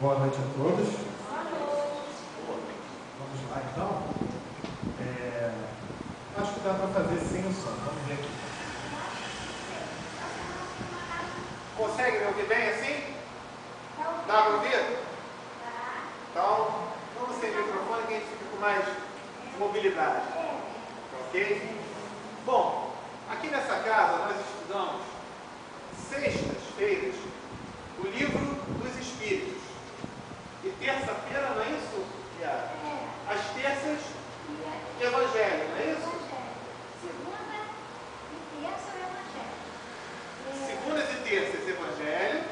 Boa noite a todos. Vamos lá então. Acho que dá para fazer sem o som. Vamos ver aqui. Consegue me ouvir bem assim? Dá para ouvir? Então, vamos sem microfone que a gente fica com mais mobilidade. Ok? Bom, aqui nessa casa nós estudamos sextas-feiras o livro dos Espíritos. E terça-feira, não é isso, Yara? As terças, Evangelho, não é isso? Segunda e terça, Evangelho. Segundas e terças, Evangelho.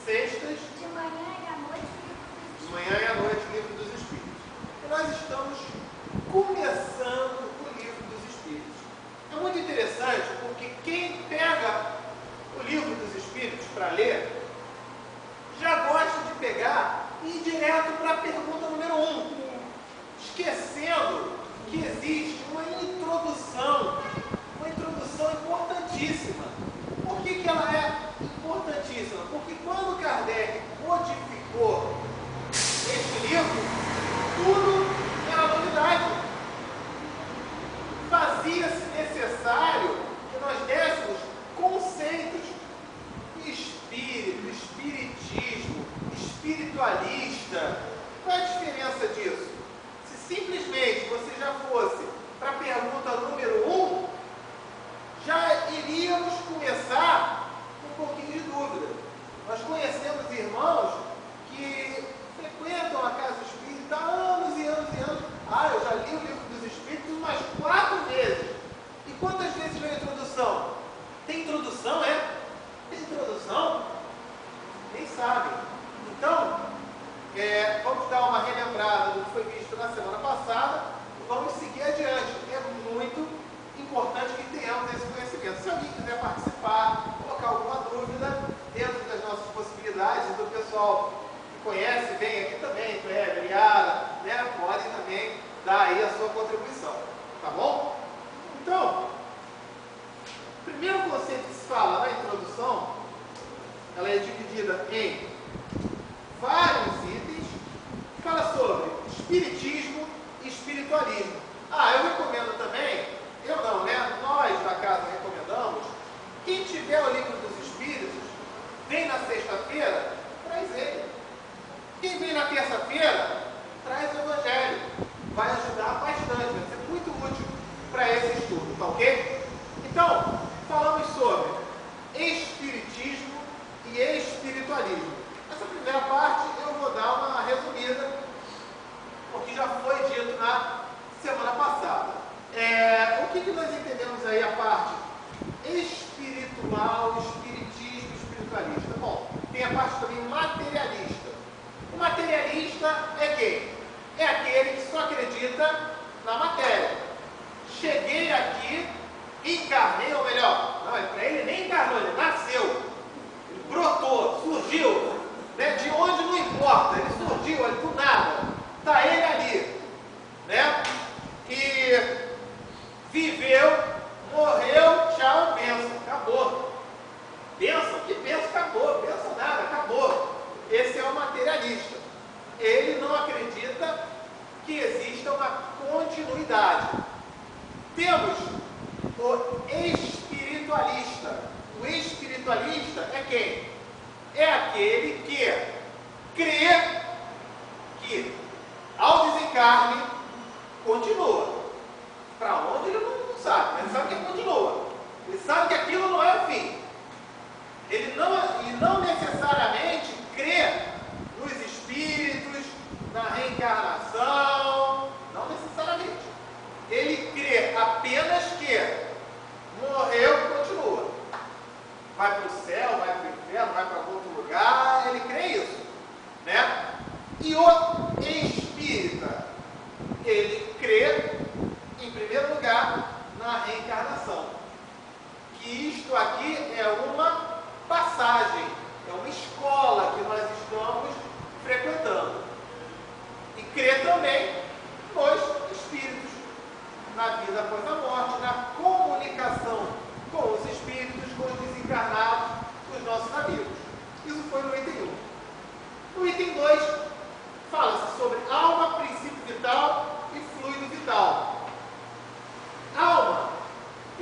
Sextas, De manhã e à noite, de manhã e à noite, o livro dos Espíritos. E nós estamos começando o livro dos Espíritos. É muito interessante porque quem pega o livro dos Espíritos para ler, já gosta de pegar e ir direto para a pergunta número 1, esquecendo que existe uma introdução importantíssima. Por que ela é importantíssima? Porque quando Kardec codificou este livro, tudo era novidade. Fazia-se necessário que nós dessemos conceitos de espírito, espiritismo, espiritualista. Qual é a diferença disso? Se simplesmente você já fosse para a pergunta número 1, já iríamos começar com um pouquinho de dúvida. Nós conhecemos irmãos que frequentam a casa espírita há anos e anos e anos. Eu já li o livro dos Espíritos umas 4 vezes. E quantas vezes veio a introdução? Tem introdução, é? Tem introdução? Nem sabem. Então, vamos dar uma relembrada do que foi visto na semana passada e vamos seguir adiante. É muito importante que tenhamos esse conhecimento. Se alguém quiser participar, colocar alguma dúvida dentro das nossas possibilidades, do pessoal que conhece, vem aqui também, Kleber, Yara, né? Podem também dar aí a sua contribuição. Tá bom? Então, o primeiro conceito que se fala na introdução, ela é dividida em vários itens, fala sobre espiritismo e espiritualismo. Eu recomendo também, eu não, né? Nós da casa recomendamos, quem tiver o livro dos Espíritos, vem na sexta-feira, traz ele. Quem vem na terça-feira, traz o Evangelho. Vai ajudar bastante, vai ser muito útil para esse estudo, tá ok? Então, falamos sobre espiritismo e espiritualismo. Essa primeira parte eu vou dar uma resumida, porque já foi dito na semana passada. O que nós entendemos aí a parte espiritual, espiritismo, espiritualista? Bom, tem a parte também materialista. O materialista é quem? É aquele que só acredita na matéria. Cheguei aqui, encarnei, ou melhor, para ele nem encarnou, ele nasceu, ele brotou, surgiu, né? De onde não importa, ele surgiu ali do nada, está ele ali, né? E viveu, morreu, tchau, benção, acabou. Benção? Que benção? Acabou, benção nada, acabou. Esse é o materialista. Ele não acredita que exista uma continuidade. Temos o espiritualista. O espiritualista é quem? É aquele que crê que ao desencarne continua. Para onde ele não sabe, mas ele sabe que continua. Ele sabe que aquilo não é o fim. Ele não necessariamente crê nos espíritos, na reencarnação, não necessariamente. Ele crê apenas que morreu, continua. Vai para o céu, vai para o inferno, vai para algum outro lugar, ele crê isso, né? E o espírita, ele crê, em primeiro lugar, na reencarnação. Que isto aqui é uma passagem, é uma escola que nós estamos frequentando. E crê também nos espíritos, na vida após a morte, na comunicação com os espíritos, com os desencarnados, com os nossos amigos. Isso foi no item 1. No item 2,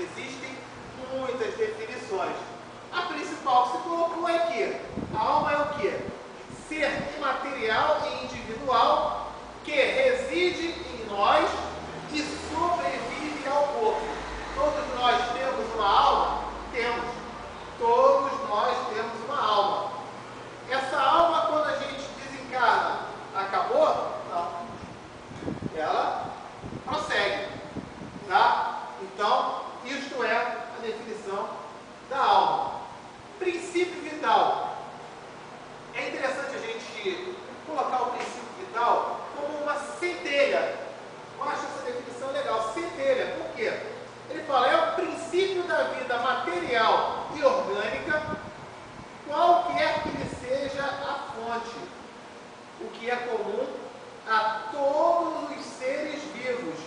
Existem muitas definições. A principal que se colocou é que a alma é o quê? Ser imaterial e individual que reside em nós e sobrevive ao corpo. Todos nós temos uma alma? Temos. Todos nós temos uma alma. Essa alma, quando a gente desencarna, acabou? Não. Ela prossegue. Tá? Então, isto é a definição da alma. Princípio vital. É interessante a gente colocar o princípio vital como uma centelha. Eu acho essa definição legal. Centelha. Por quê? Ele fala, é o princípio da vida material e orgânica, qualquer que lhe seja a fonte, o que é comum a todos os seres vivos,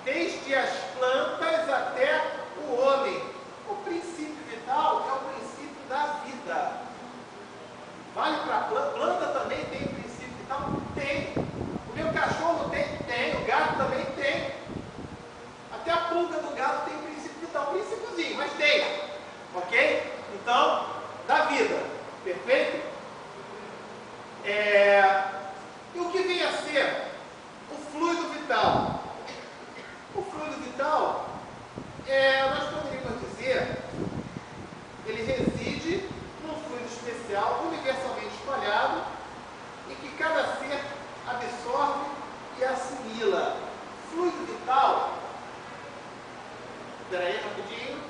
desde as plantas até o homem. O princípio vital é o princípio da vida. Vale para a planta? Planta também tem princípio vital? Tem. O meu cachorro tem? Tem. O gato também tem. Até a pulga do gato tem princípio vital. Princípiozinho, mas tem. Ok? Então, da vida. Perfeito? E o que vem a ser o fluido vital? O fluido vital, nós poderíamos dizer, ele reside num fluido especial, universalmente espalhado, e que cada ser absorve e assimila. Fluido vital, peraí, rapidinho,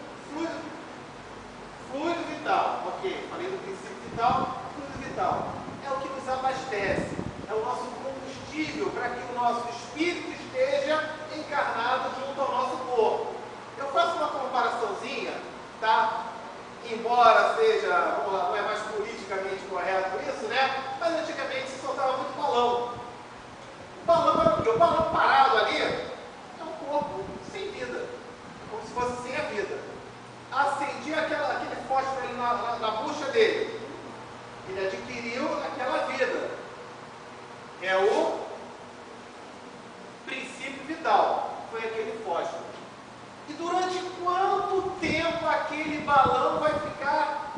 fluido vital, ok, falei do princípio vital, fluido vital, é o que nos abastece, é o nosso combustível para que o nosso espírito esteja encarnado junto ao nosso corpo. Eu faço uma comparaçãozinha, tá? Embora seja, vamos lá, não é mais politicamente correto isso, né? Mas antigamente se soltava muito balão. O balão era o quê? O balão parado ali é um corpo sem vida, como se fosse sem a vida. Acendia aquele fósforo ali na bucha dele. Ele adquiriu aquela vida. É o princípio vital. Foi aquele fósforo. E durante quanto tempo aquele balão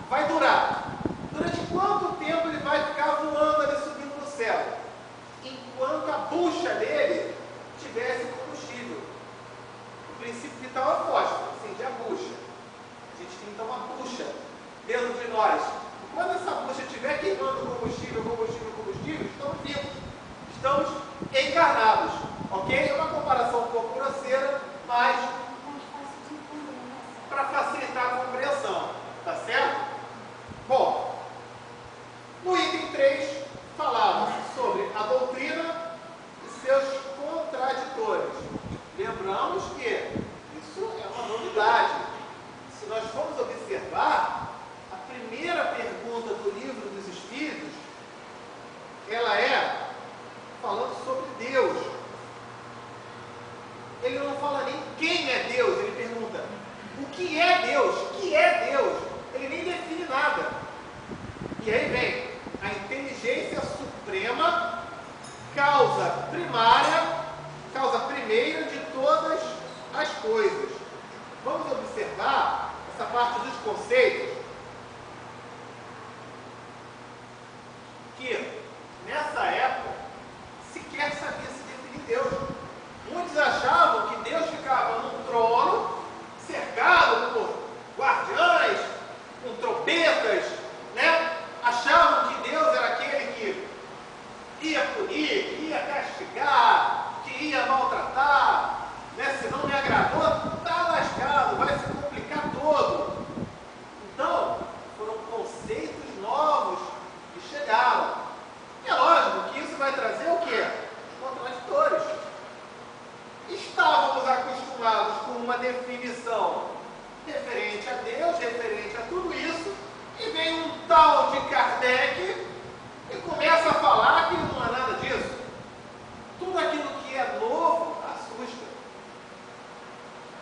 vai durar? Durante quanto tempo ele vai ficar voando ali, subindo no céu? Enquanto a bucha dele tivesse combustível. O princípio vital é o fósforo, acende a bucha. A gente tem então uma bucha dentro de nós. E quando essa bucha estiver queimando combustível, estamos vivos. Estamos encarnados. Ok? É uma comparação um pouco grosseira, mas para facilitar a compreensão. Tá certo? Bom, no item 3, falava sobre a doutrina e seus contraditores. Lembramos que isso é uma novidade. Se nós formos observar, a primeira pergunta do Livro dos Espíritos, ela é falando sobre Deus. Ele não fala nem quem é Deus, ele pergunta o que é Deus? O que é Deus? Ele nem define nada. E aí vem a inteligência suprema, causa primeira de todas as coisas. Vamos observar essa parte dos conceitos, que nessa época sequer sabia se definir Deus. Muitos achavam que Deus ficava num trono, cercado por guardiães, com trombetas, né? Achavam que Deus era aquele que ia punir, que ia castigar, que ia maltratar, né? Se não me agradou, está lascado, vai se complicar todo. Então, foram conceitos novos que chegaram. É lógico que isso vai trazer o quê? Contraditores. Estávamos acostumados com uma definição referente a Deus, referente a tudo isso, e vem um tal de Kardec e começa a falar que não é nada disso. Tudo aquilo que é novo assusta.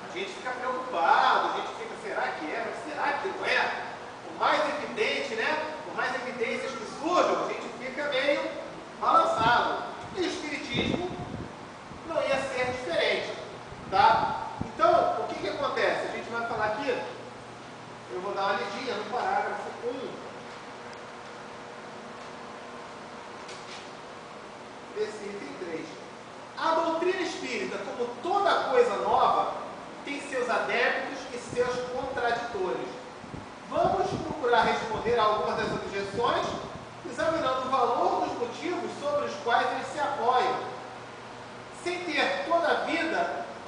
A gente fica preocupado, a gente fica, será que é? Mas será que não é? Por mais evidente, né? Por mais evidências que surjam, a gente fica meio balançado. E o Espiritismo não ia ser diferente, tá? Então, o que acontece? A gente vai falar uma lidinha no parágrafo 1, desse item 3. A doutrina espírita, como toda coisa nova, tem seus adeptos e seus contraditores. Vamos procurar responder a algumas das objeções, examinando o valor dos motivos sobre os quais eles se apoiam, sem ter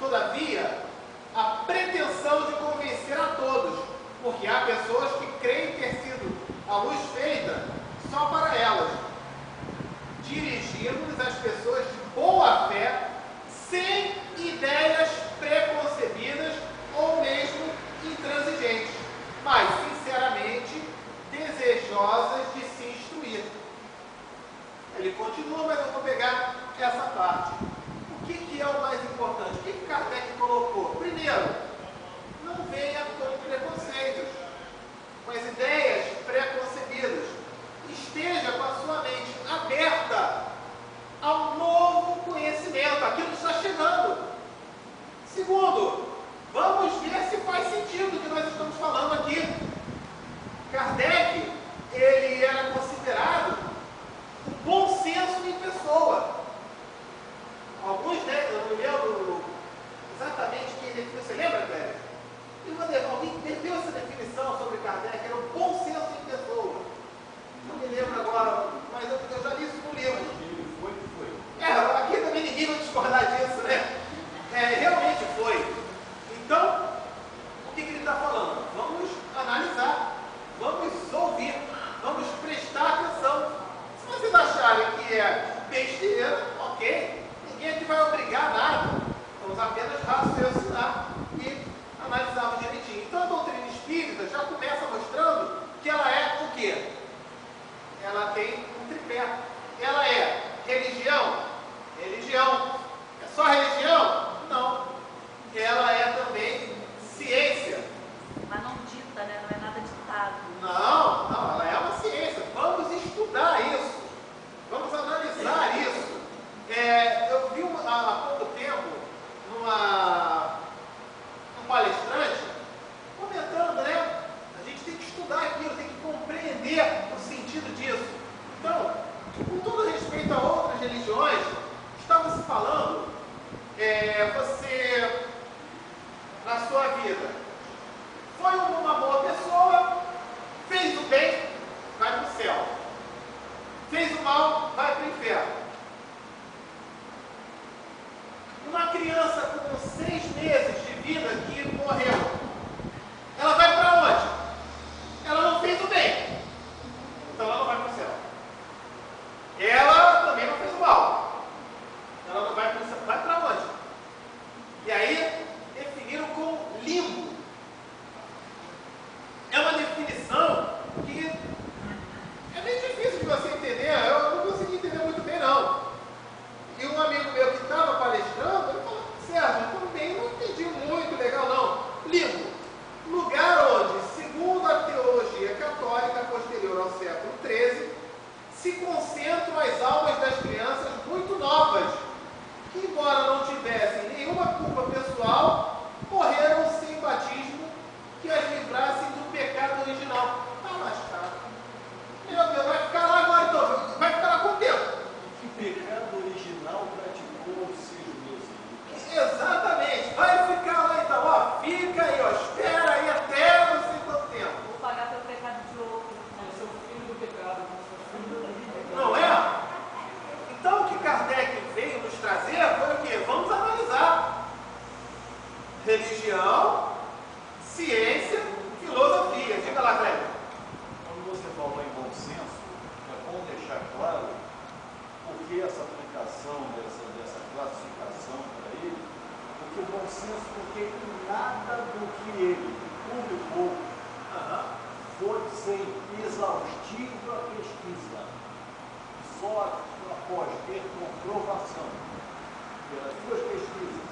todavia, a pretensão de convencer a todos, porque há pessoas que creem ter sido a luz feita só para elas, dirigindo-nos às pessoas de boa fé, sem ideias preconcebidas ou mesmo intransigentes, mas sinceramente desejosas de se instruir. Ele continua, mas eu vou pegar essa parte. O que é o mais importante? O que Kardec colocou? Primeiro, não venha com preconceitos, com as ideias preconcebidas. Esteja com a sua mente aberta ao novo conhecimento, aquilo que está chegando. Segundo, vamos ver se faz sentido o que nós estamos falando aqui. Kardec, ele era considerado o bom senso em pessoa. Alguns, né, eu não lembro exatamente quem definiu, você lembra, Cléber? Alguém deu essa definição sobre Kardec, era o bom senso em pessoa. Não me lembro agora, mas eu já li isso no livro. Aqui também ninguém vai discordar disso, né? Realmente foi. Então, o que ele está falando? Vamos analisar, vamos ouvir, vamos prestar atenção. Se vocês acharem que é besteira, ok, ninguém aqui vai obrigar nada. Vamos apenas raciocinar e analisarmos direitinho. Então, a doutrina espírita já começa mostrando que ela é o quê? Ela tem um tripé. Ela é religião? Religião. É só religião? Não. Ela é também ciência. Mas não dita, né? Não é nada ditado. Não, ela é uma ciência. Vamos estudar isso. Vamos analisar isso. Eu vi há pouco tempo um palestrante comentando, né? A gente tem que estudar aquilo, tem que compreender o sentido disso. Então, com todo respeito a outras religiões, estava se falando, você, na sua vida, foi uma boa pessoa, fez o bem, vai para o céu. Fez o mal, vai para o inferno. Uma criança com 6 meses de vida que morreu, ela vai para onde? Ela não fez o bem, então ela não vai para o céu. Ela também não fez o mal, ela não vai para o céu. Vai para onde? E aí definiram como limbo. É uma definição que é bem difícil de você entender. Eu não consegui entender muito bem, não. E um amigo meu que estava palestrando, ele falou: Sérgio, também não entendi muito legal, não. Limbo, lugar onde, segundo a teologia católica posterior ao século XIII, se concentram as almas das crianças muito novas, que, embora não tivessem nenhuma culpa pessoal, morreram sem batismo que as livrassem do pecado original. Está lascado. Meu Deus, vai ficar lá agora então. Vai ficar lá com o tempo. Que pecado original praticou o Ciro mesmo? Exatamente. Vai ficar lá então. Ó, fica aí, ó. Espera aí até não sei quanto tempo. Vou pagar pelo pecado de outro. É seu filho do pecado, filho da vida. Não é? Então o que Kardec veio nos trazer foi o quê? Vamos analisar. Religião, ciência, filosofia. Diga lá, Cléber. Quando você falou em bom senso, é bom deixar claro por que essa aplicação dessa classificação para ele, porque o bom senso, porque nada do que ele publicou foi sem exaustiva pesquisa, só após ter comprovação pelas suas pesquisas,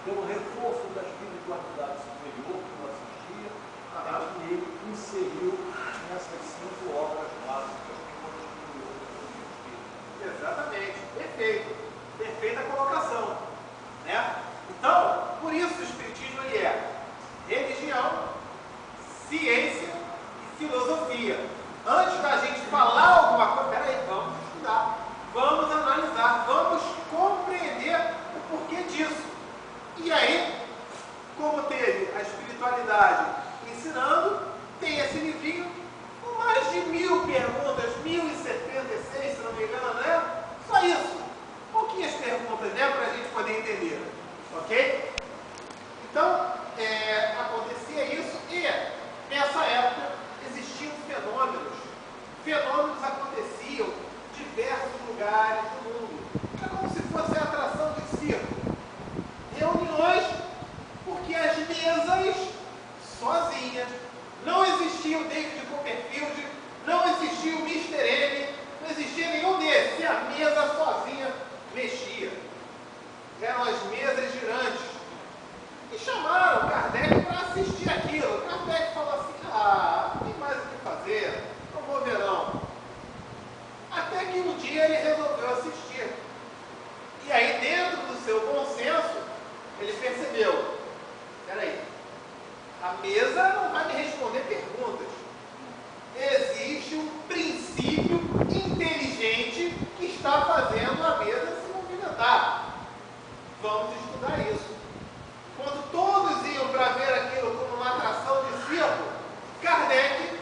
pelo reforço da espiritualidade superior que o assistia, é que ele inseriu nessas 5 obras básicas que constituem o Espírito. Exatamente. Perfeito. Perfeita colocação. Né? Então, por isso o Espiritismo ele é religião, ciência, espiritualidade ensinando, tem esse livrinho com mais de 1000 perguntas, 1076, se não me engano, né? Só isso. Pouquinhas perguntas, né? Para a gente poder entender. Ok? Então, acontecia isso e, nessa época, existiam fenômenos. Fenômenos aconteciam em diversos lugares do mundo. É como se fosse a atração de circo. Reuniões, porque as mesas sozinhas, não existia o David Copperfield, não existia o Mr. M, não existia nenhum desses, e a mesa sozinha mexia. Eram as mesas girantes. E chamaram Kardec para assistir aquilo. Kardec falou assim, não tem mais o que fazer, não vou ver não. Até que um dia ele resolveu assistir. E aí, dentro do seu bom senso, ele percebeu, peraí, a mesa não vai me responder perguntas. Existe um princípio inteligente que está fazendo a mesa se movimentar. Vamos estudar isso. Quando todos iam para ver aquilo como uma atração de circo, Kardec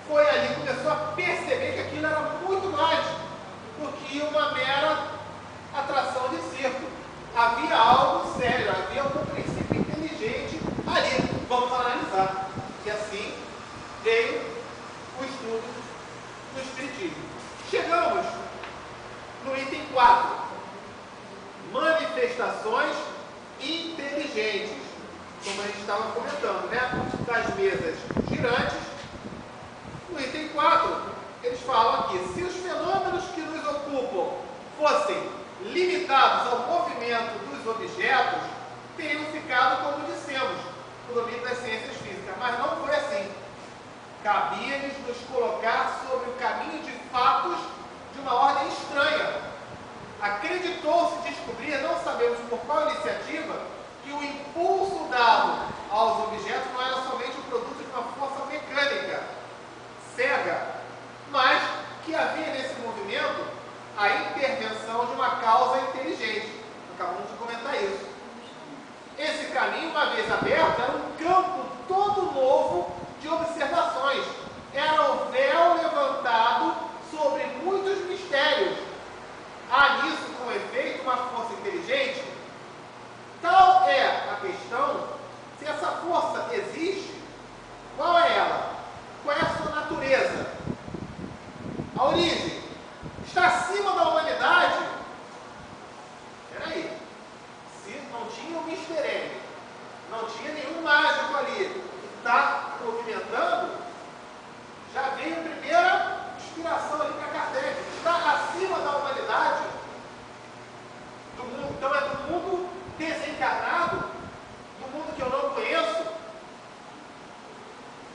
foi ali, começou a perceber que aquilo era muito mais do que uma mera atração de circo. Havia algo sério, havia algum princípio inteligente ali. Vamos analisar. E assim veio o estudo do Espiritismo. Chegamos no item 4. Manifestações inteligentes. Como a gente estava comentando, né? Das mesas girantes. No item 4, eles falam aqui, se os fenômenos que nos ocupam fossem limitados ao movimento dos objetos, teriam ficado, como dissemos, no domínio das ciências físicas. Mas não foi assim. Cabia-lhes nos colocar sobre o caminho de fatos de uma ordem estranha. Acreditou-se descobrir, não sabemos por qual iniciativa, que o impulso dado aos objetos não era somente o produto de uma força mecânica cega, mas que havia nesse movimento a intervenção de uma causa inteligente. Acabamos de comentar isso. Esse caminho, uma vez aberto, era um campo todo novo de observações. Era o véu levantado sobre muitos mistérios. Há nisso, com efeito, uma força inteligente? Tal é a questão, se essa força existe, qual é ela? Qual é a sua natureza? A origem está acima da humanidade? Espera aí. Se não tinha o Mr. M, não tinha nenhum mágico ali que está movimentando, já veio a primeira inspiração ali para Kardec. Está acima da humanidade, do mundo. Então é do mundo desencarnado, do mundo que eu não conheço.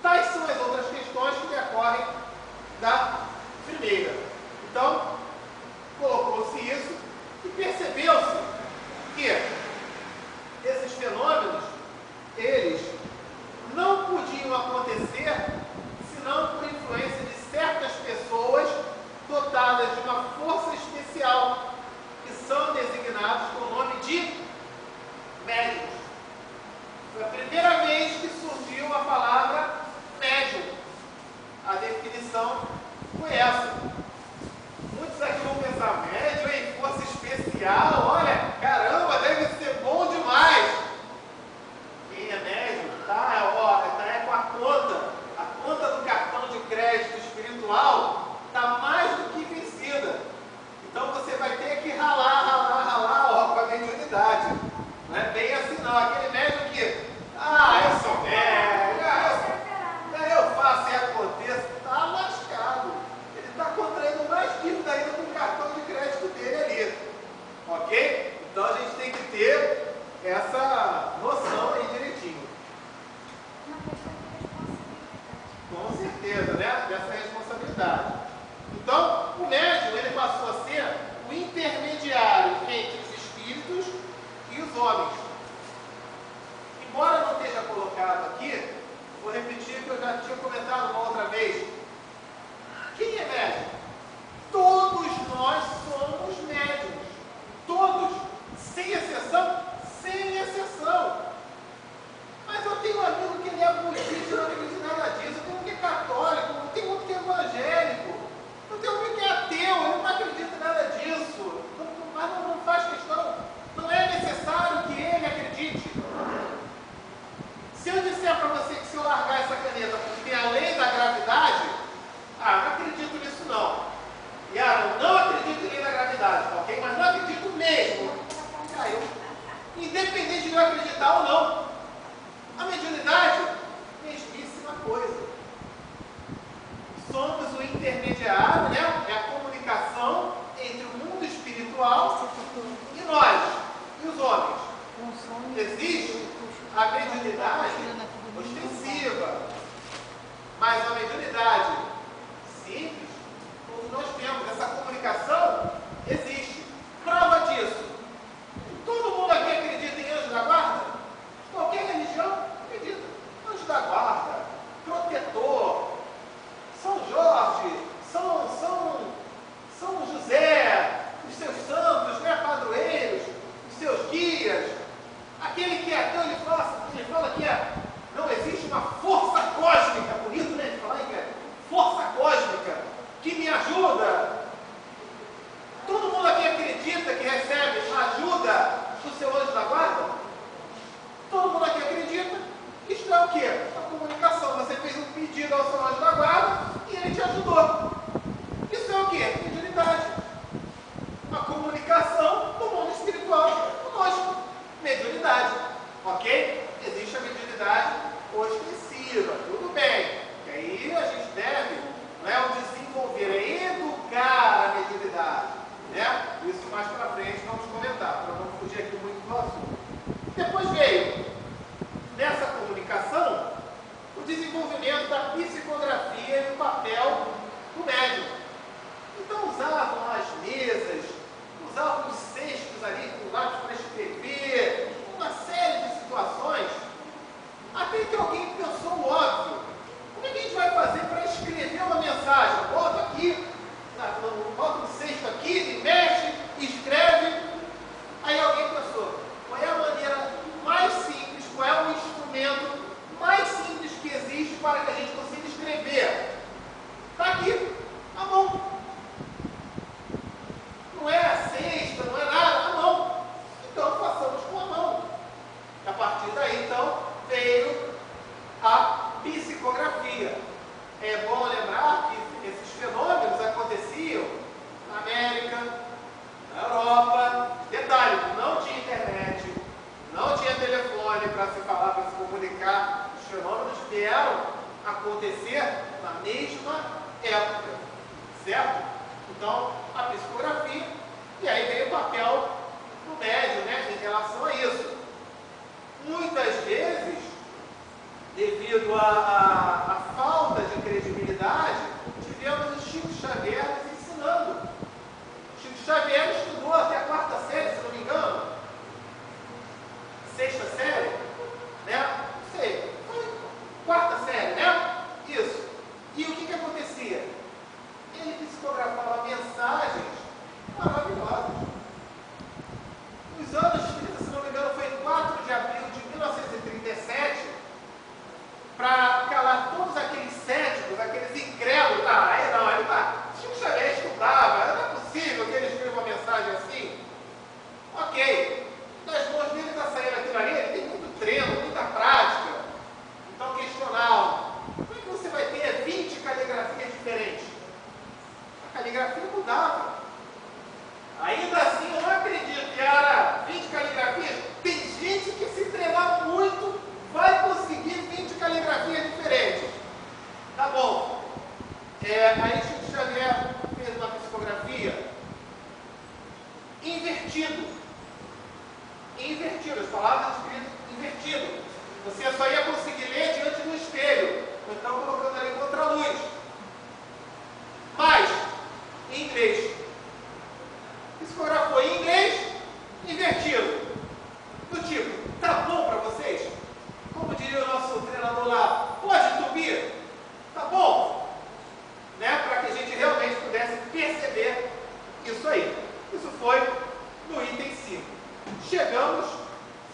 Tais são as outras questões que decorrem da primeira. Então, colocou-se isso e percebeu-se que esses fenômenos, eles não podiam acontecer senão por influência de certas pessoas dotadas de uma força especial, que são designados com o nome de médiuns. Foi a primeira vez que surgiu a palavra médium. A definição foi essa. Muitos aqui vão pensar, médium, hein? Força especial, olha, caramba, deve ser bom demais. Quem é médium, tá com a conta do cartão de crédito espiritual está mais do que vencida. Então você vai ter que ralar, com a mediunidade. Não é bem assim não, aquele médium que, eu sou médium, eu faço e aconteço, está lascado. Ele está contraindo mais dívida ainda com o cartão de crédito dele ali. Ok? Então a gente tem que ter essa noção aí direitinho. Com certeza, né? Dessa responsabilidade. Então, o médium, ele passou a ser o intermediário entre os espíritos e os homens. Embora não esteja colocado aqui, vou repetir o que eu já tinha comentado uma outra vez. Quem é médium? Todos nós somos médiuns. Todos. Sem exceção? Sem exceção. Mas eu tenho um amigo budista, não acredita em nada disso. Tem um que é católico, tem outro que é evangélico, não tem um que é ateu, ele não acredita em nada disso. Mas não faz questão, não é necessário que ele acredite. Se eu disser para você que se eu largar essa caneta porque tem a lei da gravidade, não acredito nisso não. Yara, não acredito em lei da gravidade, tá ok? Mas não acredito mesmo. Independente de eu acreditar ou não, a mediunidade, mesmíssima coisa. Somos o intermediário, né? É a comunicação entre o mundo espiritual e nós, e os homens. Existe a mediunidade ostensiva, mas a mediunidade simples, todos nós temos. Essa comunicação existe. Prova disso. Todo mundo aqui acredita em anjo da guarda? Qualquer religião acredita. Anjo da guarda, protetor, São Jorge, São José, os seus santos, né, padroeiros, os seus guias. Aquele que é ateu, ele fala que não existe uma força cósmica, bonito, né, de falar, força cósmica, que me ajuda. Todo mundo aqui acredita que recebe ajuda do seu anjo da guarda? Todo mundo aqui acredita? Isto é o quê? A comunicação. Você fez um pedido ao seu anjo da guarda e ele te ajudou. Isso é o quê? Mediunidade. A comunicação do mundo espiritual conosco. Mediunidade. Ok? Existe a mediunidade ostensiva. Tudo bem. E aí a gente deve, não é o desenvolver, é educar a mediunidade. Né? Isso mais para frente vamos comentar, para não fugir aqui muito do assunto. Depois veio, nessa comunicação, o desenvolvimento da psicografia e o papel do médium. Então usavam as mesas, usavam os cestos ali com lápis para escrever, uma série de situações, até que alguém pensou o óbvio. Como é que a gente vai fazer para escrever uma mensagem? Bota aqui, bota um cesto aqui, mexe, escreve. Aí alguém pensou, qual é a maneira mais simples, qual é o instrumento mais simples que existe para que a gente consiga escrever? Está aqui, a mão. Não é a cesta, não é nada, a mão. Então façamos com a mão. A partir daí, então, veio a psicografia. É bom lembrar que esses fenômenos aconteciam na América, na Europa. Detalhe, não tinha internet, não tinha telefone para se falar, para se comunicar. Os fenômenos vieram acontecer na mesma época, certo? Então, a psicografia, e aí veio o papel do médium, né, em relação a isso. Muitas vezes, devido à falta de credibilidade, tivemos o Chico Xavier nos ensinando. Chico Xavier estudou até a 4ª série, se não me engano. 6ª série, né? Não sei, foi 4ª série, né? Isso. E o que acontecia? Ele psicografava mensagens maravilhosas. Nos anos 30, se não me engano, foi 4 de abril de 1937, para calar todos aqueles céticos, aqueles incrédulos. Chico Xavier estudava, não é possível que ele escreva uma mensagem assim. Ok, das mãos dele está saindo aquilo ali, ele tem muito treino, muita prática. Então questionavam, como é que você vai ter 20 caligrafias diferentes? A caligrafia mudava. Ainda assim, eu não acredito que era 20 caligrafias. Tem gente que se treinar muito vai conseguir 20 caligrafias diferentes. Tá bom. Aí Chico Xavier fez uma psicografia invertido. As palavras escritas invertido. Você só ia conseguir ler diante do espelho, ou então colocando ali contra a luz. Mas, em inglês. Psicografou em inglês, invertido. Do tipo, tá bom para vocês? Como diria o nosso treinador lá, pode subir? Tá bom? Né? Para que a gente realmente pudesse perceber isso aí. Isso foi no item 5. Chegamos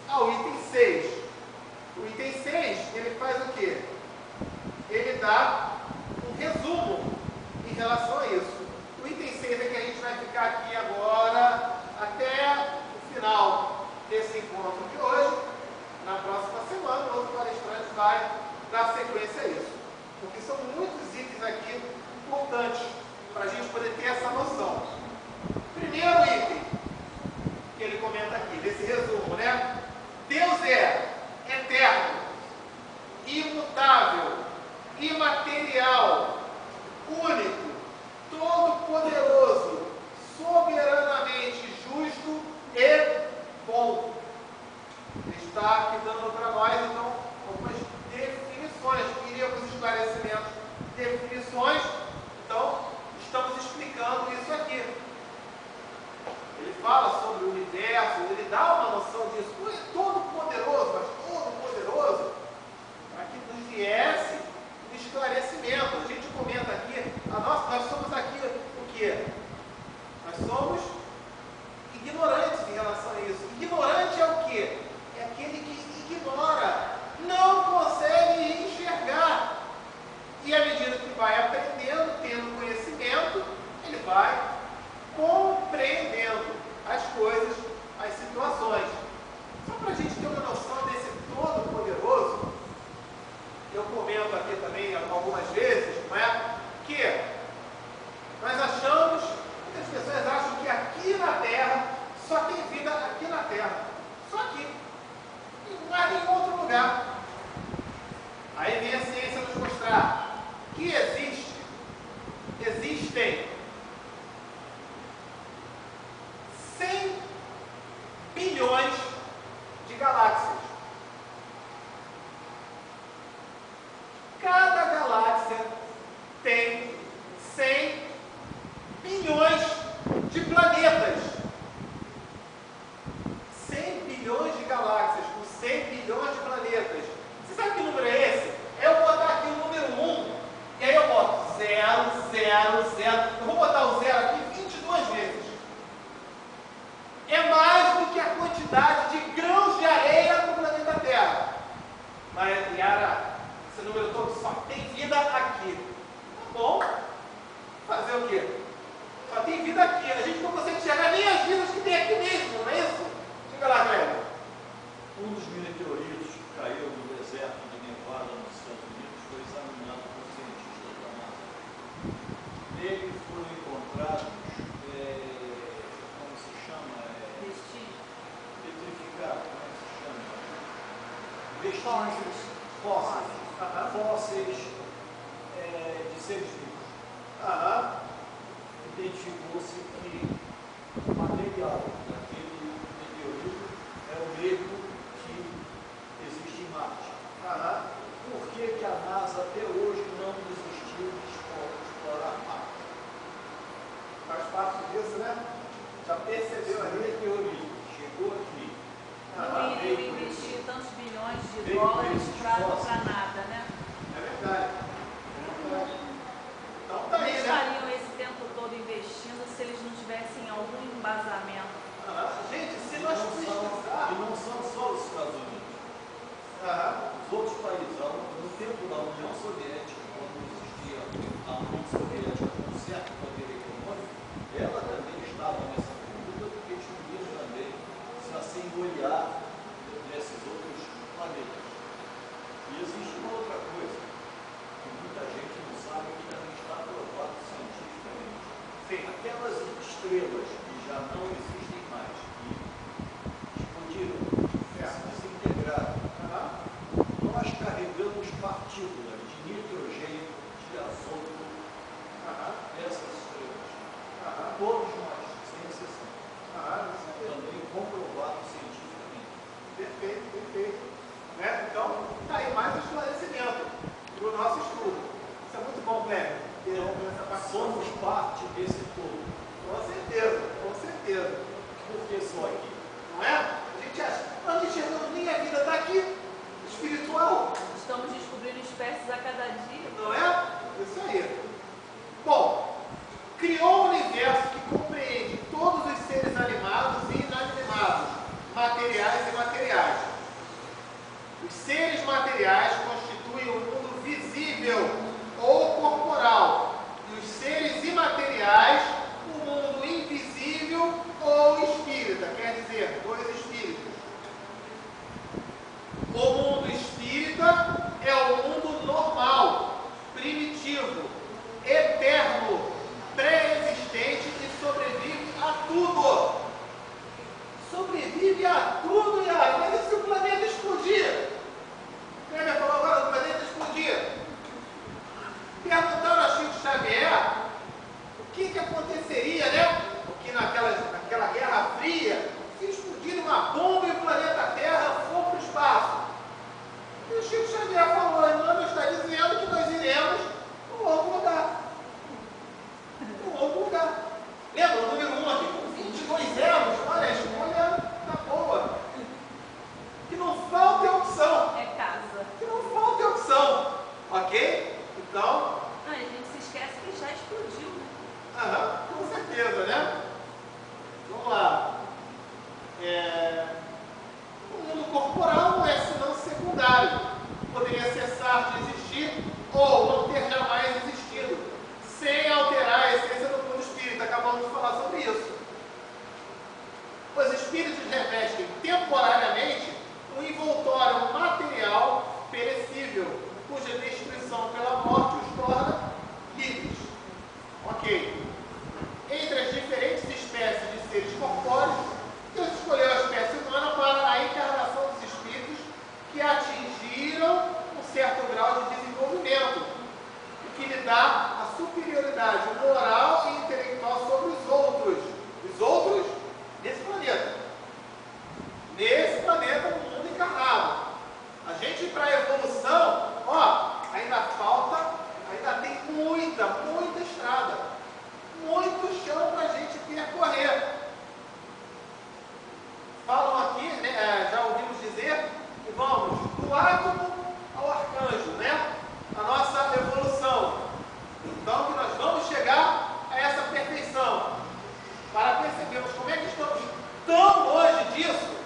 ao item 6. O item 6, ele faz o quê? vai dar sequência a isso. Porque são muitos itens aqui importantes para a gente poder ter essa noção. Primeiro item que ele comenta aqui, desse resumo, né? Deus é eterno, imutável, imaterial, único, todo-poderoso, soberanamente justo e bom. Ele está aqui dando para nós, então, algumas definições, queríamos esclarecimentos, definições, então, estamos explicando isso aqui. Ele fala sobre o universo, ele dá uma noção disso. Não é todo poderoso, mas todo poderoso, para que nos viesse um esclarecimento. A gente comenta aqui, nós somos aqui o quê? Nós somos ignorantes em relação a isso. Ignorante é o quê? É aquele que ignora, não consegue enxergar. E à medida que vai aprendendo, tendo conhecimento, ele vai compreendendo as coisas, as situações. Só para a gente ter uma noção desse todo-poderoso, eu comento aqui também algumas vezes, não é? Que nós achamos, muitas pessoas acham que aqui na Terra só tem vida aqui na Terra. Só aqui. Não há nenhum outro lugar. Aí vem a ciência nos mostrar que existem 100 bilhões de galáxias. Cada galáxia tem 100 bilhões de planetas. 100 bilhões de galáxias com 100 bilhões de planetas. Você sabe que número é esse? Eu vou botar aqui o número 1 e aí eu boto 0, 0, 0. Eu vou botar o 0 aqui 22 vezes. É mais do que a quantidade de grãos de areia no planeta Terra. Mas, Yara, esse número todo só tem vida aqui. Tá bom? Fazer o quê? Só tem vida aqui. A gente não consegue enxergar nem as vidas que tem aqui mesmo, não é isso? Diga lá, Cléber. Um dos meteoritos que caiu no deserto de Nevada, nos Estados Unidos, foi examinado por cientistas da NASA. Nele foram encontrados, como se chama? Petrificados, como é que se chama? Vestígios. Fósseis de seres vivos. Identificou-se que o material daquele meteorito é o mesmo que existe em Marte. Por que a NASA até hoje não desistiu de explorar Marte? Faz parte disso, né? Já percebeu O ali? meteorito chegou aqui. Não iriam investir tantos bilhões de dólares para nada, né? É verdade. Então tá aí, Eles né? estariam esse tempo todo investindo se eles não tivessem algum embasamento. Gente, se E nós não pesquisarmos. são só os Estados Unidos. Os outros países, no tempo da União Soviética, quando existia a União Soviética com um certo poder econômico, ela também estava nessa corrida porque tinha medo também de se assenhorear desses outros planetas. E existe uma outra coisa que muita gente não sabe que também está provado cientificamente. Sim. Aquelas estrelas que já não existem mais, que explodiram, se desintegraram, nós carregamos partículas de nitrogênio, de azoto, dessas estrelas. Todos nós, sem exceção. Também comprovado cientificamente. Perfeito. Né? Então, tá aí mais um esclarecimento para o nosso estudo. Isso é muito bom, Cléber. Somos parte desse todo. Com certeza. Por que só aqui? Não é? A gente acha, nós não enxergamos nem a vida daqui, espiritual. Estamos descobrindo espécies a cada dia. Não é? Isso aí. Bom, criou um universo que compreende todos os seres animados e inanimados, materiais e imateriais. Os seres materiais constituem o mundo visível ou corporal, e os seres imateriais, o mundo invisível ou espírita, quer dizer, dois espíritos. O mundo espírita o Chico Xavier falou, Emmanuel está dizendo que nós iremos para um outro lugar. Para um outro lugar. Lembra o número 1 aqui com 22 erros? Olha, a escolha está boa. Que não falte opção. É casa. Que não falte opção. Ok? Então. Não, a gente se esquece que já explodiu, né? Aham, com certeza, né? Vamos lá. O mundo corporal não é senão secundário. Poderia cessar de existir ou não ter jamais existido, sem alterar a essência do mundo espírita. Acabamos de falar sobre isso. Os espíritos revestem temporariamente um envoltório material perecível, cuja destruição pela morte os torna livres. Ok. Entre as diferentes espécies de seres corpóreos, Deus escolheu a espécie humana para a encarnação dos espíritos que atingiram um certo grau de desenvolvimento, o que lhe dá a superioridade moral e intelectual sobre os outros. Os outros nesse planeta. Nesse planeta, no mundo encarnado. A gente, para a evolução, ainda falta, ainda tem muita estrada. Muito chão para a gente percorrer. Falam aqui, né, já ouvimos dizer, que vamos do átomo ao arcanjo, né? A nossa evolução. Então, que nós vamos chegar a essa perfeição. Para percebermos como é que estamos tão longe disso,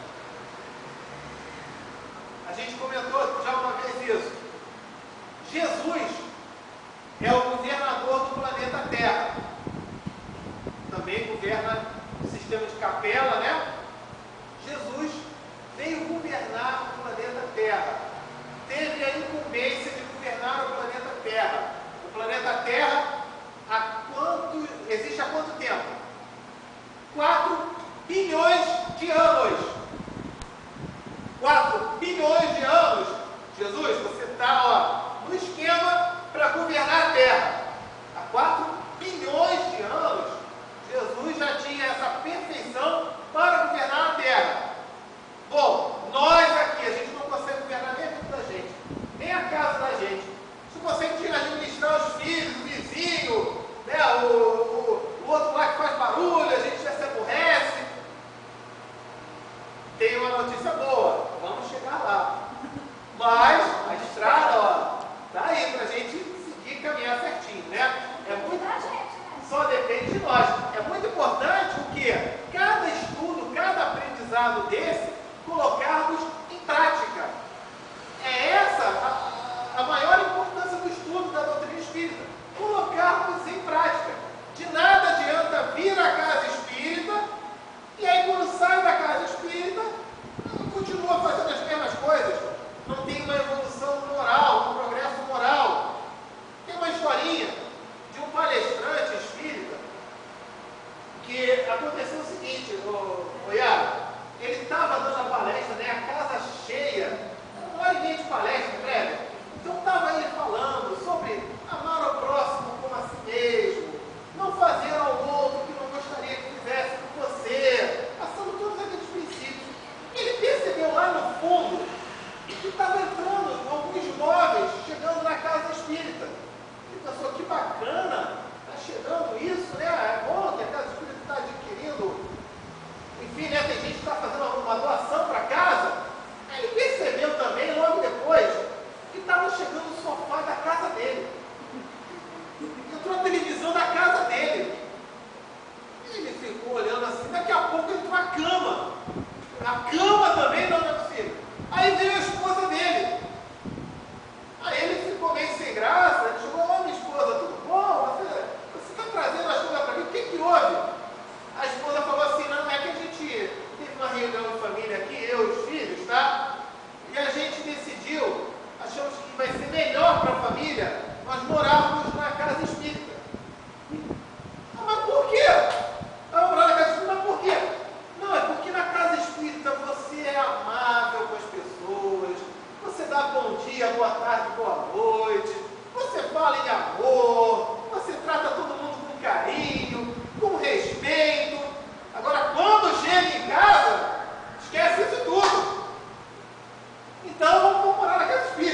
a gente comentou já uma vez isso. Jesus é o governador do planeta Terra. Também governa o sistema de capela, né? Jesus veio governar o planeta Terra. Teve a incumbência de governar o planeta Terra. O planeta Terra existe há quanto tempo? 4 bilhões de anos. 4 bilhões de anos. Jesus, você está no esquema para governar a Terra. Há 4 bilhões de anos, Jesus já tinha essa perfeição para governar a Terra. Bom, nós aqui, a gente não consegue governar nem a vida da gente, nem a casa da gente. Se consegue administrar os filhos, o vizinho, né, o outro lá que faz barulho, a gente já se aborrece. Tem uma notícia boa, vamos chegar lá. Mas a estrada, tá aí para a gente seguir e caminhar certinho, né? Só depende de nós. É muito importante o que? Cada estudo, cada aprendizado desse, colocarmos em prática. É essa a maior importância do estudo da doutrina espírita. Colocarmos em prática. De nada adianta vir à casa espírita e aí quando sai da casa espírita, continua fazendo as mesmas coisas. Não tem uma evolução moral, um progresso moral. Tem uma historinha de um palestrante espírita que aconteceu o seguinte, o Iago, ele estava dando a palestra, né, a casa cheia, uma hora e meia de palestra, breve. Então estava ele falando sobre amar ao próximo como a si mesmo, não fazer ao outro o que não gostaria que fizesse com você, passando todos aqueles princípios. Ele percebeu lá no fundo que estava entrando alguns jovens chegando na casa espírita. Ele pensou, que bacana, está chegando isso, né? É bom que a casa espírita está adquirindo, enfim, né? Tem gente que está fazendo uma doação para casa. Aí ele percebeu também, logo depois, que estava chegando o sofá da casa dele. Entrou a televisão da casa dele. Ele ficou olhando assim, daqui a pouco entrou a cama. A cama também não é possível. Aí veio a esposa dele. Aí ele ficou meio sem graça, ele chegou, minha esposa, tudo bom? Você está trazendo as coisas para mim? O que houve? A esposa falou assim, não, é que a gente teve uma reunião de família aqui, eu e os filhos, tá? E a gente decidiu, achamos que vai ser melhor para a família nós morarmos na casa espírita. Mas por quê? Vamos morar na casa espírita, mas por quê? Não, é porque na casa espírita você é amável com as pessoas, você dá bom dia, boa tarde, boa noite, você fala em amor, você trata todo mundo com carinho, com respeito. Agora, quando chega em casa, esquece isso tudo. Então, vamos morar na casa espírita.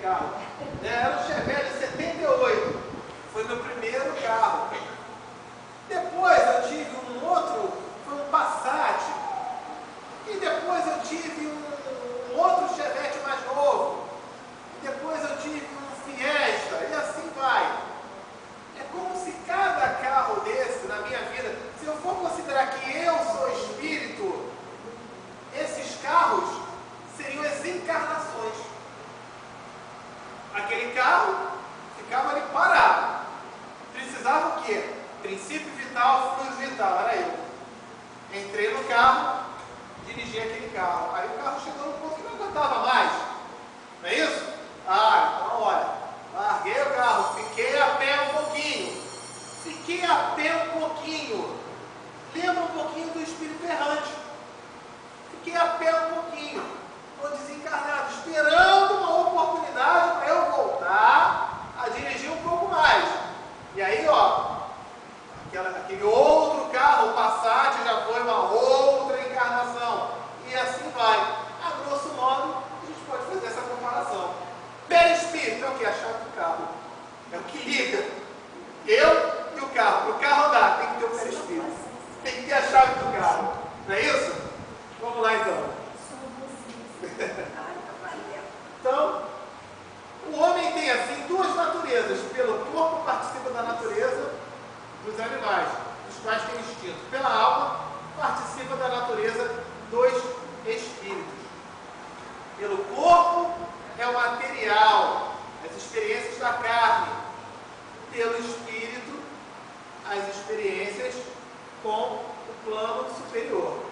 carro. Era um Chevette 78. Foi meu primeiro carro. Depois eu tive um outro, foi um Passat. E depois eu tive um outro Chevette mais novo. E depois eu tive um Fiesta. E assim vai. É como se cada carro desse na minha vida, se eu for considerar que eu sou espírito, esses carros seriam as encarnações. Aquele carro ficava ali parado. Precisava o quê? Princípio vital, fluido vital, era eu. Entrei no carro, dirigi aquele carro. Aí o carro chegou num ponto que não aguentava mais. Não é isso? Então olha, larguei o carro, fiquei a pé um pouquinho. Fiquei a pé um pouquinho. Lembra um pouquinho do espírito errante. Fiquei a pé um pouquinho. Estou desencarnado, esperando uma oportunidade para eu voltar a dirigir um pouco mais. E aí, aquele outro carro, o Passat, já foi uma outra encarnação. E assim vai. A grosso modo, a gente pode fazer essa comparação. Perispírito é o que? A chave do carro. É o que liga eu e o carro. Para o carro andar, tem que ter o perispírito. Tem que ter a chave do carro. Não é isso? Vamos lá então. Então, o homem tem assim duas naturezas. Pelo corpo participa da natureza dos animais, dos quais tem instinto. Pela alma participa da natureza dos espíritos. Pelo corpo é o material, as experiências da carne. Pelo espírito, as experiências com o plano superior.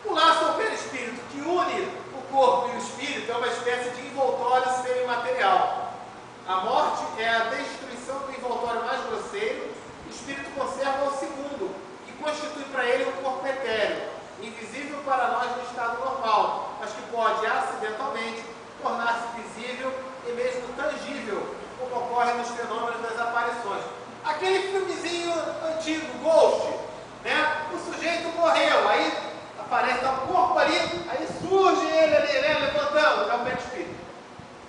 O laço ao perispírito que une o corpo e o espírito é uma espécie de envoltório semimaterial. A morte é a destruição do envoltório mais grosseiro. O espírito conserva o segundo, que constitui para ele um corpo etéreo, invisível para nós no estado normal, mas que pode acidentalmente tornar-se visível e mesmo tangível, como ocorre nos fenômenos das aparições. Aquele filmezinho antigo, Ghost, né? O sujeito morreu, aí aparece o corpo ali, aí surge ele ali, né, levantando, é o perispírito.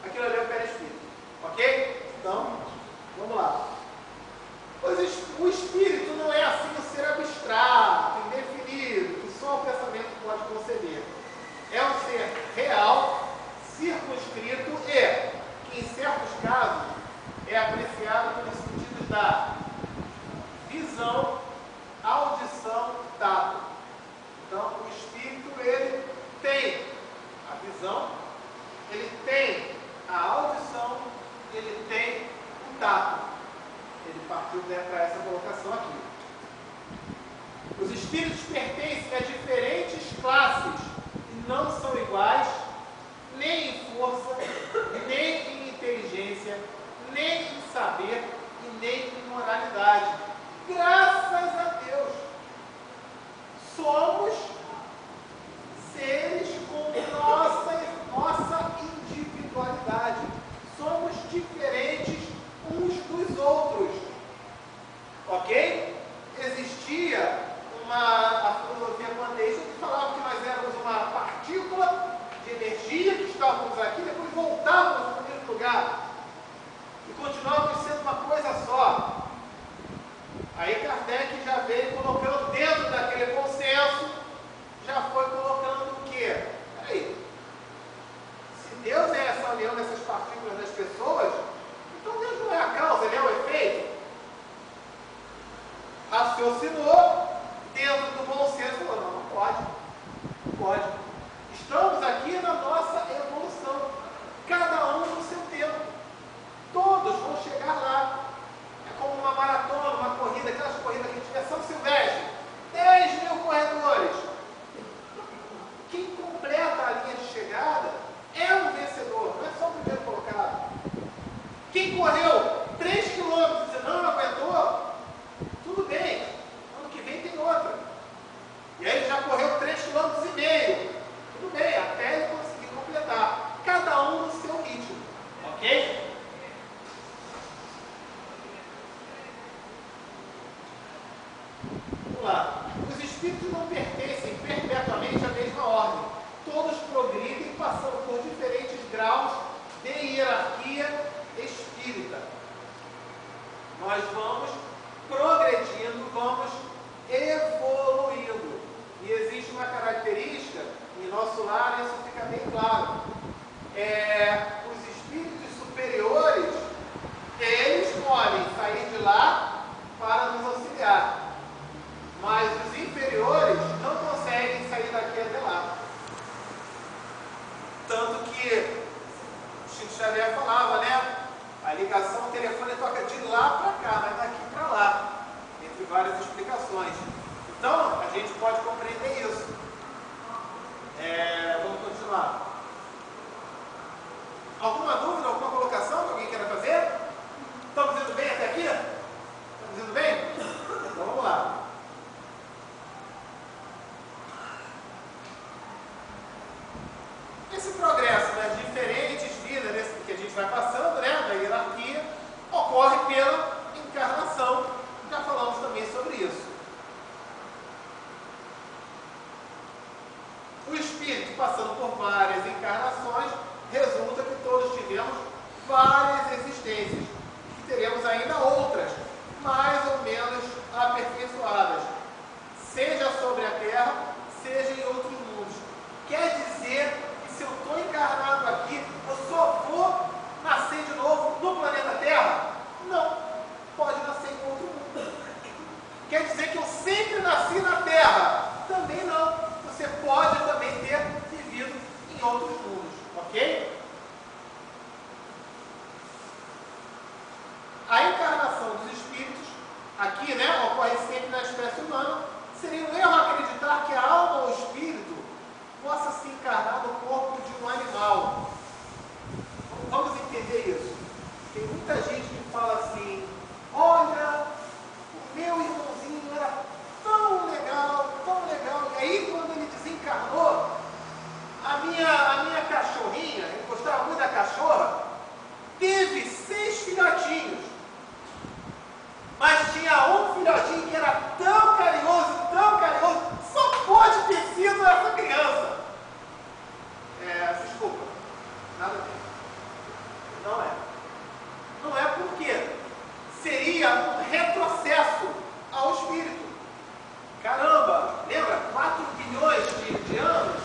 Aquilo ali é o perispírito, ok? Então, vamos lá. O espírito não é assim um ser abstrato, indefinido, que só o pensamento pode conceber. É um ser real, circunscrito e que, em certos casos, é apreciado pelos sentidos da visão, audição, tato. Então, o espírito, ele tem a visão, ele tem a audição, ele tem o tato. Ele partiu para essa colocação aqui. Os espíritos pertencem a diferentes classes e não são iguais, nem em força, nem em inteligência, nem em saber e nem em moralidade. Graças a Deus, somos seres com nossa individualidade. Somos diferentes uns dos outros. Ok? Existia a filosofia panteísta que falava que nós éramos uma partícula de energia que estávamos aqui, depois voltávamos para o mesmo lugar. E continuávamos sendo uma coisa só. Aí Kardec já veio colocando dentro daquele consenso, já foi colocando o quê? Peraí, se Deus é essa união dessas partículas das pessoas, então Deus não é a causa, Ele é o efeito. Raciocinou, dentro do bom senso, falou, não pode, não pode. Estamos aqui na nossa evolução, cada um no seu tempo. Todos vão chegar lá. É como uma maratona, uma corrida, aquelas corridas que a gente vê São Silvestre, 10 mil corredores. Quem completa a linha de chegada é um vencedor, não é só o primeiro colocado. Quem correu 3 quilômetros e não aguentou, tudo bem, ano que vem tem outra. E aí ele já correu 3,5 km. Tudo bem, até ele conseguir completar. Cada um no seu ritmo, ok? Vamos lá. Os espíritos não pertencem perpetuamente à mesma ordem. Todos progridem passando por diferentes graus de hierarquia hierarquia espírita. Nós vamos progredindo, vamos evoluindo. E existe uma característica, em nosso lar isso fica bem claro. Os espíritos superiores, eles podem sair de lá para nos auxiliar. Mas os inferiores não conseguem sair daqui até lá. Tanto que Chico Xavier falava, né? A ligação, o telefone toca de lá para cá, mas daqui para lá. Entre várias explicações. Então, a gente pode compreender isso. Vamos continuar. Alguma dúvida, alguma colocação que alguém queira fazer? Estamos indo bem até aqui? Estamos indo bem? Então vamos lá. Esse progresso nas diferentes vidas que a gente vai passando, né, na hierarquia, ocorre pela encarnação. Já falamos também sobre isso. O espírito passando por várias encarnações, resulta que todos tivemos várias existências, que teremos ainda outras, mais ou menos aperfeiçoadas, seja sobre a Terra, seja em outros mundos. Quer dizer que se eu estou encarnado aqui, eu só vou nascer de novo no planeta Terra? Não, pode nascer em outro mundo. Quer dizer que eu sempre nasci na Terra? Também não. Você pode também ter vivido em outros mundos, ok? A encarnação dos espíritos, aqui, né, ocorre sempre na espécie humana. Seria um erro acreditar que a alma ou espírito possa se encarnar no corpo de um animal. Vamos entender isso. Tem muita gente que fala assim: olha, o meu irmãozinho era tão legal, e aí quando ele desencarnou, a minha cachorrinha, eu gostava muito da cachorra, teve 6 filhotinhos, mas tinha um filhotinho que era tão carinhoso, só pode ter sido essa criança. Desculpa, nada a ver. Não é. Não é porque seria um retrocesso ao espírito. Caramba, lembra? 4 bilhões de anos,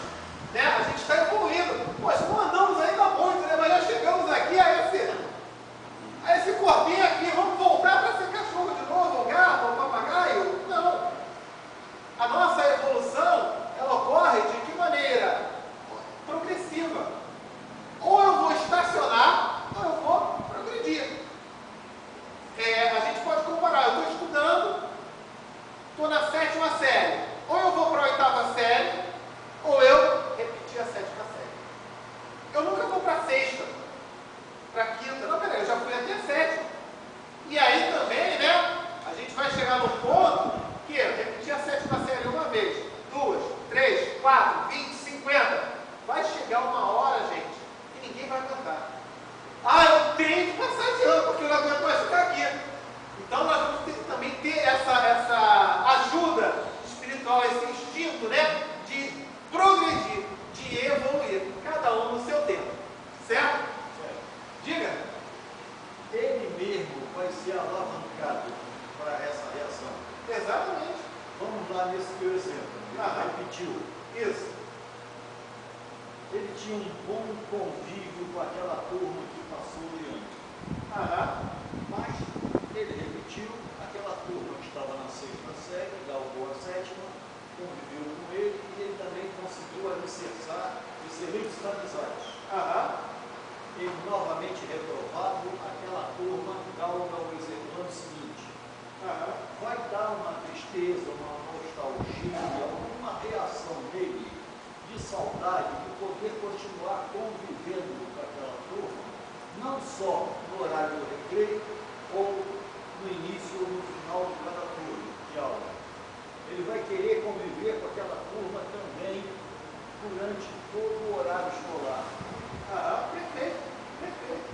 né? A gente está evoluindo. Poxa, não andamos ainda muito, né? Mas já chegamos aqui a esse corpinho aqui. Vamos voltar para ser cachorro de novo, ou gato, ou papagaio? Não. A nossa evolução, ela ocorre de que maneira? Progressiva. Ou eu vou estacionar, ou eu vou progredir. A gente pode comparar. Eu estou estudando, estou na 7ª série. Ou eu vou para a 8ª série, ou eu repetir a 7ª série. Eu nunca vou para a 6ª, para a 5ª. Não, peraí, eu já fui até a 7ª. E aí também, né, a gente vai chegar no ponto que repetir a 7ª série uma vez, 2, 3, 4, 20, 50. Vai chegar uma hora, gente, que ninguém vai aguentar. Eu tenho que passar de ano, porque eu não aguento mais ficar aqui. Então nós vamos também ter essa ajuda espiritual, esse instinto, né, de progredir, de evoluir, cada um no seu tempo. Certo? Diga. Ele mesmo vai ser alavancado para essa reação. Exatamente. Vamos lá nesse teu exemplo. Ele repetiu. Isso. Ele tinha um bom convívio com aquela turma que passou de ano. Mas ele repetiu, aquela turma que estava na 6ª série, galgou a 7ª, conviveu com ele e ele também conseguiu alicerçar excelentes amizades. Ele novamente reprovado, aquela turma galga o ano seguinte. Vai dar uma tristeza, uma nostalgia, uma reação dele de saudade de poder continuar convivendo com aquela turma, não só no horário do recreio ou no início ou no final de cada turma de aula. Ele vai querer conviver com aquela turma também durante todo o horário escolar. Perfeito.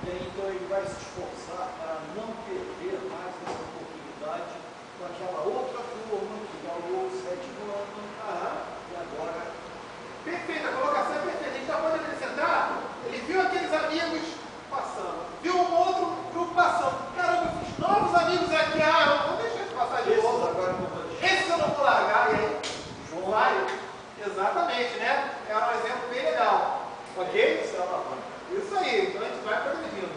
E aí, então ele vai se esforçar para não perder mais essa oportunidade com aquela outra turma que galgou o 7º ano e agora. Perfeita, a colocação é perfeita. A gente já pode acrescentar, ele viu aqueles amigos passando, viu Exatamente, né? É um exemplo bem legal. Ok? Isso é alavanca. Isso aí, então a gente vai progredindo.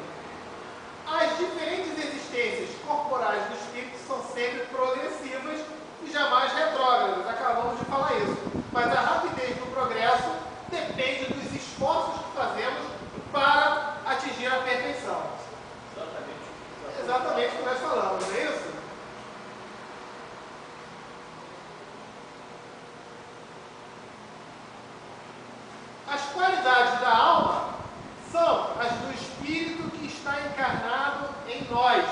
As diferentes existências corporais do espírito são sempre progressivas e jamais retrógradas. Acabamos de falar isso. Mas a rapidez do progresso depende dos esforços que fazemos para atingir a perfeição. Exatamente o que nós falamos, não é isso? As qualidades da alma são as do espírito que está encarnado em nós.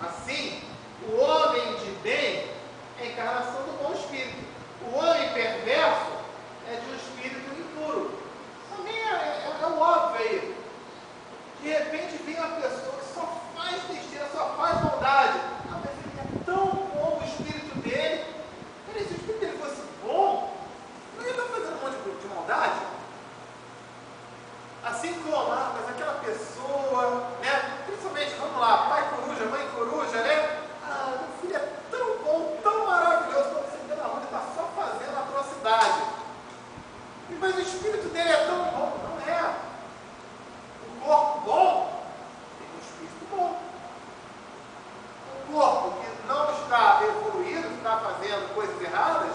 Assim, o homem de bem é a encarnação do bom espírito. O homem perverso é de um espírito impuro. Também é o óbvio aí. De repente vem uma pessoa que só faz besteira, só faz maldade. Ah, mas ele é tão bom, o espírito dele. Peraí, se o espírito dele fosse bom, não ia estar fazendo um monte de maldade? Assim como, mas aquela pessoa, né? Principalmente, vamos lá, pai coruja, mãe coruja, né? Ah, meu filho é tão bom, tão maravilhoso, quando você vê na rua, ele está só fazendo atrocidade. Mas o espírito dele é tão bom, não é? O corpo bom tem um espírito bom. O corpo que não está evoluído, está fazendo coisas erradas,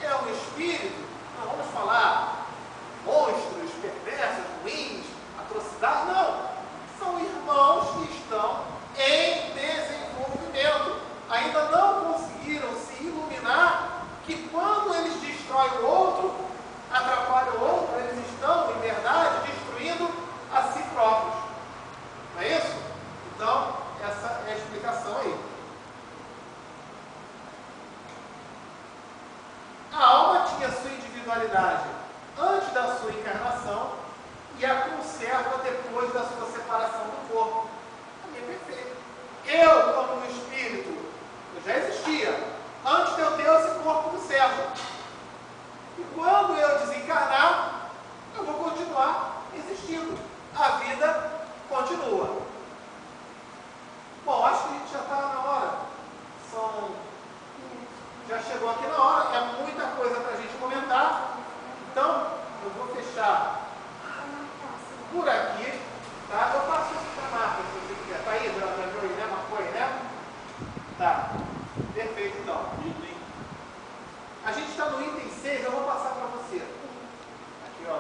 é um espírito, não vamos falar monstros, perversos, ruins, atrocidades, não. São irmãos que estão em desenvolvimento. Ainda não conseguiram se iluminar que quando eles destroem o outro, atrapalham o outro, eles estão, em verdade, destruindo a si próprios. Não é isso? Então, essa é a explicação aí. A alma tinha sua individualidade antes da sua encarnação e a conserva depois da sua separação do corpo. Também é perfeito. Eu, como um espírito, eu já existia antes de eu ter esse corpo do servo. E quando eu desencarnar, eu vou continuar existindo. A vida continua. Bom, acho que a gente já está na hora. Já chegou aqui na hora. É muita coisa para a gente comentar. Então, eu vou fechar por aqui. Tá? Eu passo isso para a Marta, se você quiser. Tá aí, já viu aí, né? Marcou aí, né? Tá. Perfeito, então. A gente está no item 6, eu vou passar para você. Aqui, ó.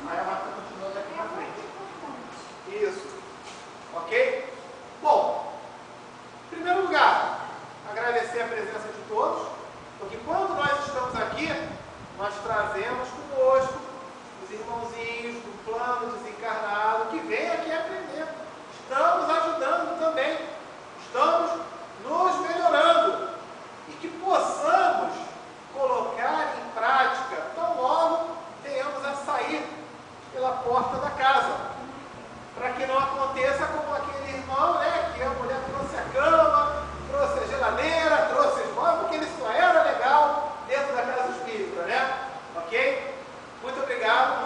Aí a Marta continua daqui para frente. Isso. Ok? Bom, em primeiro lugar, agradecer a presença de todos, porque quando nós estamos aqui, nós trazemos conosco os irmãozinhos do plano desencarnado que vêm aqui aprender. Estamos ajudando também. Estamos nos melhorando. E que possamos colocar em prática tão logo tenhamos a sair pela porta da casa. Para que não aconteça como aquele irmão, né? Que a mulher trouxe a cama, trouxe a geladeira, trouxe os móveis, porque ele só era legal dentro da casa espírita, né? Ok? Muito obrigado.